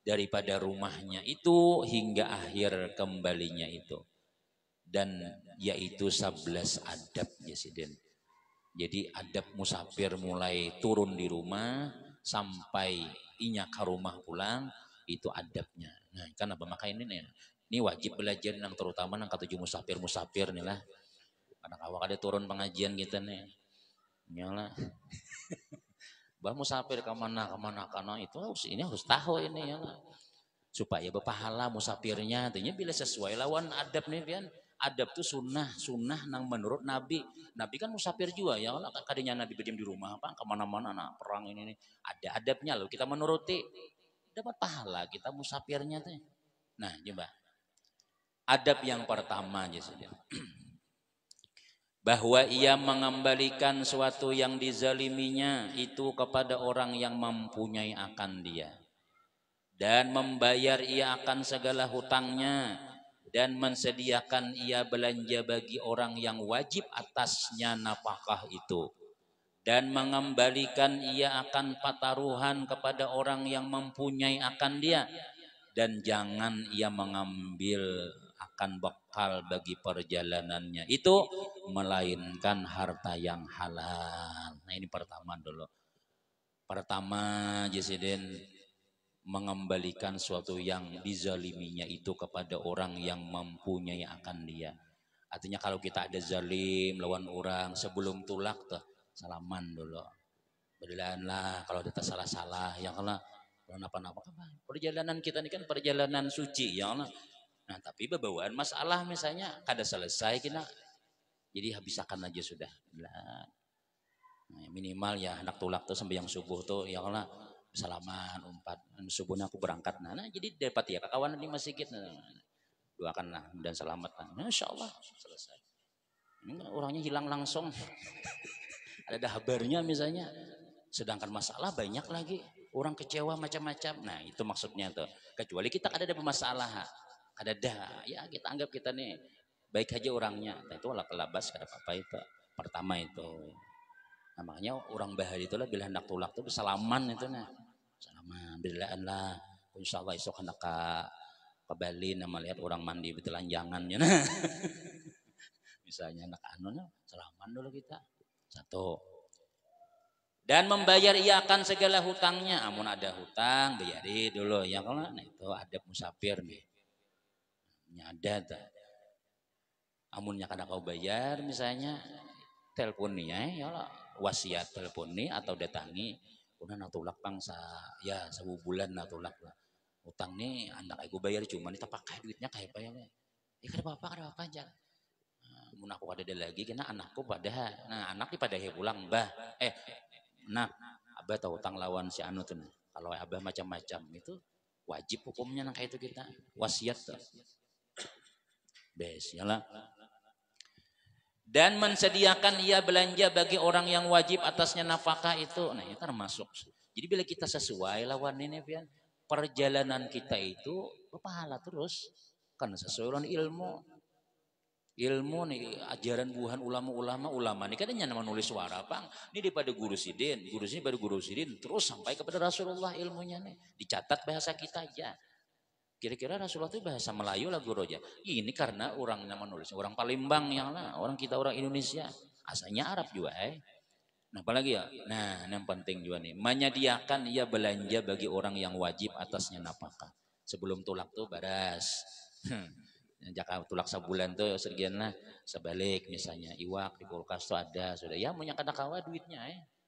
daripada rumahnya itu hingga akhir kembalinya itu. Dan yaitu 11 adab Presiden. Jadi adab musafir mulai turun di rumah sampai inya ke rumah pulang itu adabnya. Nah, kan apa maka ini nih. Ini wajib belajar yang terutama yang ketujuh musafir nih lah. Anak awak ada turun pengajian kita nih. Nyala. Bah musafir kemana karena itu harus tahu ini ya lah. Supaya berpahala musafirnya artinya bila sesuai lawan adab nih pian. Adab tuh sunnah nang menurut Nabi kan musafir juga ya Allah kadenya Nabi berdiam di rumah apa kemana-mana nah perang ini ada adabnya loh kita menuruti dapat pahala kita musafirnya tuh. Nah coba adab yang pertama aja saja bahwa ia mengembalikan suatu yang dizaliminya itu kepada orang yang mempunyai akan dia dan membayar ia akan segala hutangnya dan mensediakan ia belanja bagi orang yang wajib atasnya nafkah itu dan mengembalikan ia akan pataruhan kepada orang yang mempunyai akan dia dan jangan ia mengambil akan bekal bagi perjalanannya itu melainkan harta yang halal. Nah ini pertama dulu. Pertama Jesiden mengembalikan suatu yang dizaliminya itu kepada orang yang mempunyai akan dia. Artinya kalau kita ada zalim lawan orang sebelum tulak tuh salaman dulu. Berjalanlah kalau ada salah-salah yang kalau napa-napa perjalanan kita ini kan perjalanan suci ya Allah. Nah tapi bebawaan masalah misalnya kada selesai kita jadi habiskan aja sudah. Nah, minimal ya anak tulak tuh sampai yang subuh tuh ya Allah salaman umpat subuhnya aku berangkat nah jadi dapat ya kawan di masjid doakanlah dan selamat insya Allah selesai orangnya hilang langsung ada kabarnya misalnya sedangkan masalah banyak lagi orang kecewa macam-macam nah itu maksudnya tuh kecuali kita ada masalah ada ya kita anggap kita nih baik aja orangnya nah itu kelabas kada apa-apa itu pertama itu namanya orang bahari itulah bila hendak tulak tuh salaman itu nah salaman belaan lah insyaallah esok hendak ke Bali nama lihat orang mandi betelanjangannya nah misalnya anak anu salaman dulu kita satu dan membayar ia akan segala hutangnya amun ada hutang bayari dulu ya kalau nah itu adab musafir nih ada amunnya kada kau bayar misalnya teleponnya ya lah wasiat teleponi atau datangi kemudian tulak pang ya sebulan tulak lah utang nih anak aku bayar cuma nih pakai duitnya kayak apa ya kada apa aja mun aku ada lagi kena anakku pada nah anak di pada pulang bah nak abah tahu utang lawan si anu tuh kalau abah macam-macam itu wajib hukumnya nang kayak itu kita wasiat tuh bes ya lah dan mensediakan ia belanja bagi orang yang wajib atasnya nafkah itu nah itu termasuk jadi bila kita sesuai lawan ini pian perjalanan kita itu berpahala terus karena sesuai dengan ilmu nih ajaran buhan ulama ini katanya nama nulis suara bang ini daripada guru sidin terus sampai kepada Rasulullah ilmunya nih dicatat bahasa kita aja kira-kira Rasulullah itu bahasa Melayu lah guru aja ini karena orang nama nulis orang Palembang yang lah orang kita orang Indonesia asalnya Arab juga nah apalagi ya nah yang penting juga nih menyediakan ia belanja bagi orang yang wajib atasnya nafkah sebelum tulak tuh baras jaka tulak sebulan tuh sekian lah sebalik misalnya iwak di kulkas tuh ada sudah ya punya kada kawa duitnya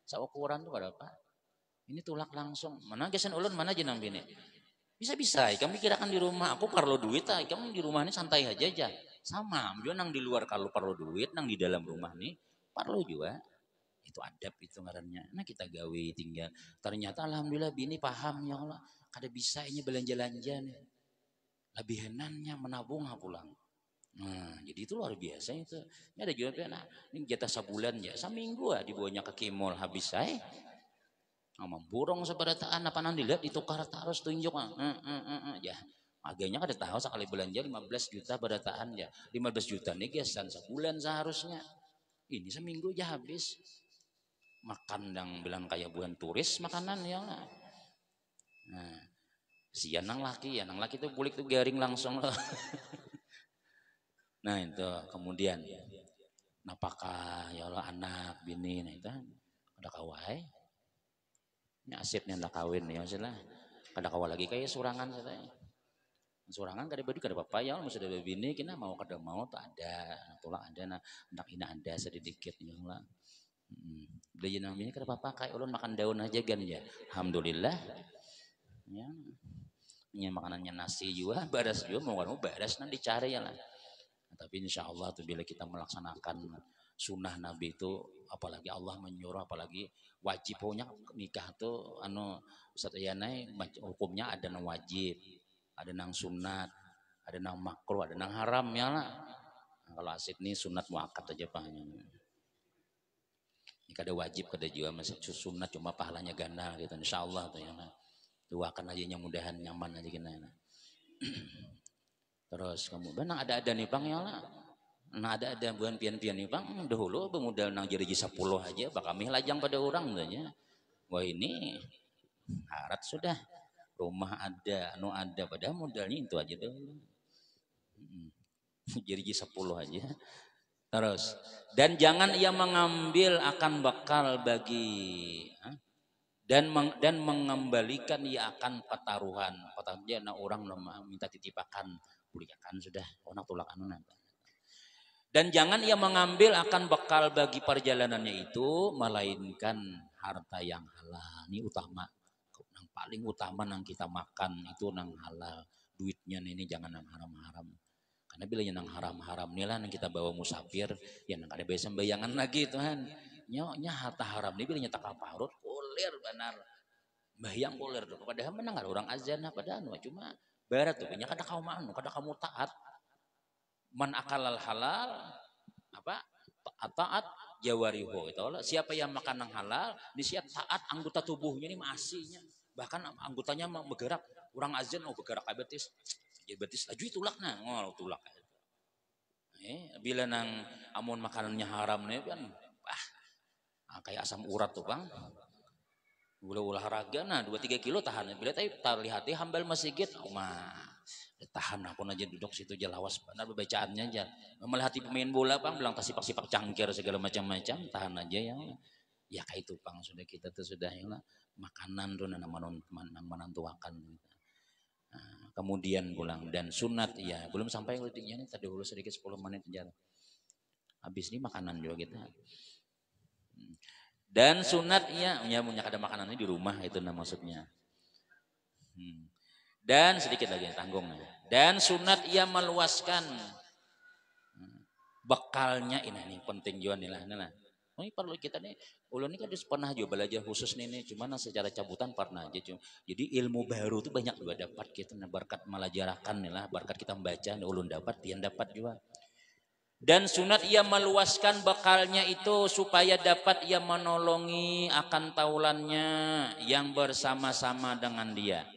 saukuran tuh ada apa ini tulak langsung mana gesan ulun mana jenang bini bisa kamu kirakan di rumah aku perlu duit kamu di rumah ini santai aja sama juga nang di luar kalau perlu duit nang di dalam rumah nih Perlu juga. Itu adab itu ngarannya. Nah kita gawe tinggal. Ternyata alhamdulillah bini paham ya Allah. Kada bisa ini belanja-belanja nih. Lebih henannya menabung pulang. Nah, jadi itu luar biasa itu. Ini ada juga nah, ini jatah sebulan ya, seminggu dibawanya ke Kimol habis saya. Sama burung seberataan apa nanti lihat ditukar terus tunjuk ya. Agaknya kada tahu sekali belanja 15 juta berataan ya. 15 juta nih gesan sebulan seharusnya. Ini seminggu aja habis. Makan yang bilang kayak bukan turis makanan ya. Nah, si nang laki itu bulik tuh garing langsung loh. Nah itu kemudian napakah ya Allah anak bini nah itu ada kawai asipnya anda kawin ya maksudnya kada kawal lagi kayak surangan katanya surangan kada badu kada apa ya masih ada bini kita mau kada mau tak ada tulak ada anak ini ada sedikit ya Allah beli namanya kada apa kayak ulun makan daun aja kan ya alhamdulillah ya ini makanannya nasi juga baras juga mau baras nanti dicari ya lah. Tapi insya Allah tuh bila kita melaksanakan sunnah Nabi itu, apalagi Allah menyuruh, apalagi wajib punya nikah tuh, setianai hukumnya ada nang wajib, ada nang sunat, ada nang makruh, ada nang haram ya lah. Nah, kalau asid nih sunat muakat aja pahanya. Ini kada wajib kada juga masih sunat cuma pahalanya ganda gitu, insya Allah tuh ya. Doakan aja yang mudahan nyaman aja gini. Terus kemudian ada nih bang ya lah. Nah ada bukan pian-pian nih bang. Dahulu pemodal nang jadi 10 aja. Pak kami lajang pada orang tanya. Wah ini harat sudah. Rumah ada, ada. Padahal modalnya itu aja dulu. Jadi 10 aja. Terus dan jangan ia mengambil akan bekal bagi dan mengembalikan ia akan pertaruhan. Pertaruhan orang minta titipakan. Bulikan sudah orang tulakan nanti. Dan jangan ia mengambil akan bekal bagi perjalanannya itu melainkan harta yang halal. Ini utama. Yang paling utama yang kita makan itu yang halal. Duitnya ini jangan yang haram-haram. Karena bila yang haram-haram ini lah yang kita bawa musafir, ya yang ada biasa bayangan lagi Tuhan. Nya harta haram ini bila nyata kaparut, kulir benar. Bayang kulir tuh. Padahal menang orang azan padahal cuma barat tuh, kada kamu taat. Man akalal halal apa taat jawariho itu siapa yang makan yang halal disiap taat anggota tubuhnya ini masihnya bahkan anggotanya bergerak orang azan bergerak betis laju tulak tulak bila nang amun makanannya haram nih kan kayak asam urat tuh bang gula olahraga 2-3 kilo tahan bila terlihat hambal masjid tahan aku aja duduk situ aja lawas benar bacaannya aja melihati pemain bola bang bilang sipak cangkir segala macam-macam tahan aja ya kayak itu bang sudah kita tuh sudah ya lah makanan tuh nang menantuakan kemudian pulang dan sunat ya belum sampai intinya nih tadi dulu sedikit 10 menit aja habis ini makanan juga kita dan sunat ya punya kada makanan ini di rumah itu maksudnya dan sedikit lagi tanggung dan sunat ia meluaskan bekalnya ini penting juga nih lah ini perlu kita nih ulun ini kan pernah juga belajar khusus nih cuman secara cabutan pernah aja jadi ilmu baru tuh banyak juga dapat kita berkat melajarakan nih lah berkat kita membaca ulun dapat pian dapat juga dan sunat ia meluaskan bekalnya itu supaya dapat ia menolongi akan taulannya yang bersama-sama dengan dia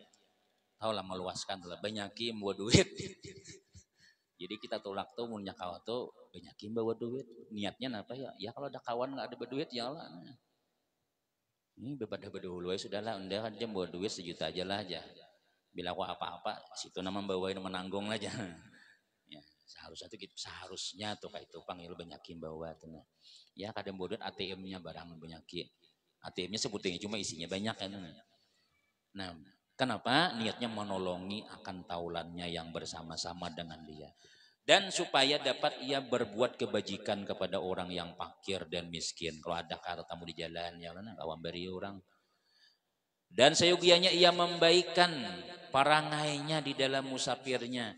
tahu lah meluaskan lah banyakin bawa duit jadi kita tolak tuh punya kawan tuh banyakin bawa duit niatnya apa ya kalau ada kawan nggak ada berduit ya Allah ini berbeda dulu ya sudahlah anda aja bawa duit 1 juta aja lah aja bila aku apa-apa situ nama bawain menanggung aja ya seharusnya tuh kayak itu panggil banyakin bawa tuh ya kadang bawa duit ATM-nya barang banyakin ATM-nya sebutnya cuma isinya banyak kan nah kenapa? Niatnya menolongi akan taulannya yang bersama-sama dengan dia. Dan supaya dapat ia berbuat kebajikan kepada orang yang fakir dan miskin. Kalau ada tamu di jalan, ya kawan beri orang. Dan seyogianya ia membaikkan parangainya di dalam musafirnya.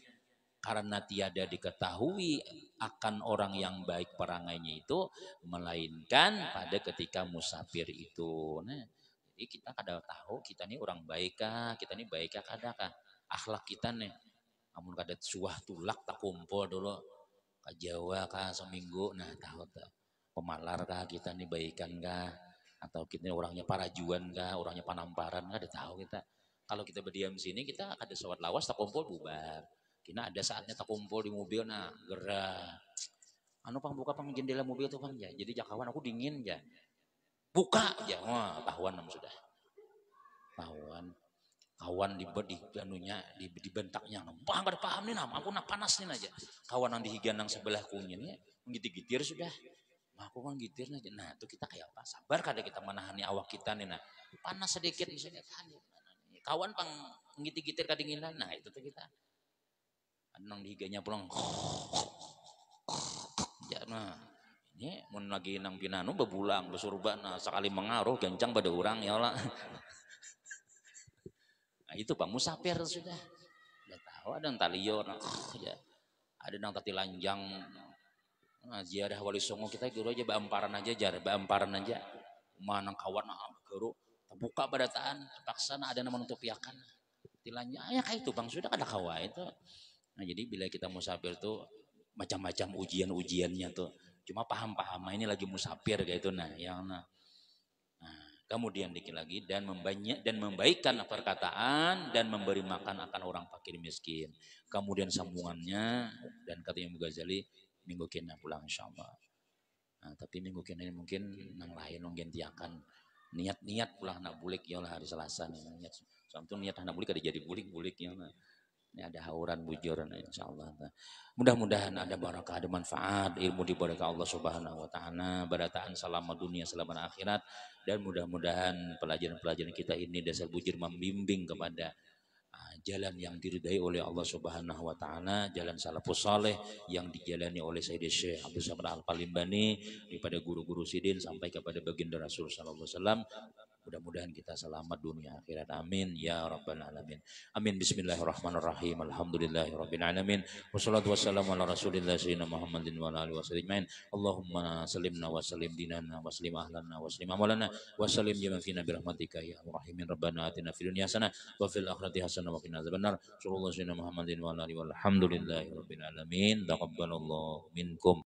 karena tiada diketahui akan orang yang baik perangainya itu melainkan pada ketika musafir itu. Nah, jadi kita kada tahu kita nih orang baik kah, kita nih baik kah kada kah, akhlak kita nih. Amun kada suah tulak tak kumpul dulu ke Jawa kah seminggu, nah tahu tak pemalar kah kita nih baikan kah, atau kita orangnya parajuan kah, orangnya panamparan kah, ada tahu kita. Kalau kita berdiam sini kita ada sholat lawas tak kumpul bubar. Kita ada saatnya tak kumpul di mobil, nah gerah. Anu pang buka pang jendela mobil tuh pang ya. Jadi jakawan aku dingin ya. Buka ya, wah tahuan nam sudah. Tahuan kawan di anunya dibentaknya paham pada paham nih nama aku nak panas nih aja kawan yang dihigan yang sebelah kunyit ya gitir-gitir sudah nah, aku kan gitir aja nah itu kita kayak apa sabar kada kita menahani awak kita nih nah panas sedikit misalnya kawan pang gitir-gitir kadinginan nah itu tuh kita nang dihiganya pulang ya nah ini mun lagi nang pinanu bebulang besurban nah sekali mengaruh gancang pada orang ya lah. Nah, itu Pak musafir sudah. Udah tahu ada yang talion, ya. Ada yang tati lanjang. Nah, ziarah wali songo kita guru aja baemparan aja jar, baemparan aja. Mana kawan guru terbuka pada taan, terpaksa ada nama nutup piakan. Tilanjang ya kayak itu Bang sudah ada kawa itu. Nah, jadi bila kita musafir tuh macam-macam ujian-ujiannya tuh. Cuma paham-paham ini lagi musafir kayak itu nah yang nah kemudian dikit lagi dan membaikkan perkataan dan memberi makan akan orang fakir miskin. Kemudian sambungannya dan kata Imam Ghazali minggu kena pulang insyaallah. Nah, tapi minggu kena ini mungkin nang lain mungkin tiakan niat-niat pulang nak bulik ya lah hari Selasa nih niat. Soalnya niat anak bulik ada jadi bulik-bulik ya lah. Ini ada hauran bujuran insyaallah. Mudah-mudahan ada barakah, ada manfaat, ilmu diberikan Allah Subhanahu wa taala, barataan selama dunia, selama akhirat dan mudah-mudahan pelajaran-pelajaran kita ini dasar bujur membimbing kepada jalan yang diridai oleh Allah Subhanahu wa taala, jalan salafus saleh yang dijalani oleh Sayyidi Syekh Abdul Samad Al-Palimbani daripada guru-guru sidin sampai kepada baginda Rasul sallallahu alaihi wasallam. Mudah-mudahan kita selamat dunia akhirat. Amin ya rabbal alamin. Amin. Bismillahirrahmanirrahim. Alhamdulillahirabbil alamin. Wassalatu wassalamu ala Rasulillah sayyidina Muhammadin wa ala alihi wasallam. Allahumma sallimna wa sallim dinana wa sallim ahlana wa sallim amalana wa sallim jaman fina bi rahmatika ya arhamin rabbana atina fid dunya hasanah wa fil akhirati hasanah wa qina adzabannar. Sallallahu sayyidina Muhammadin wa ala alihi walhamdulillahi rabbil alamin. Taqabbalallahu minkum.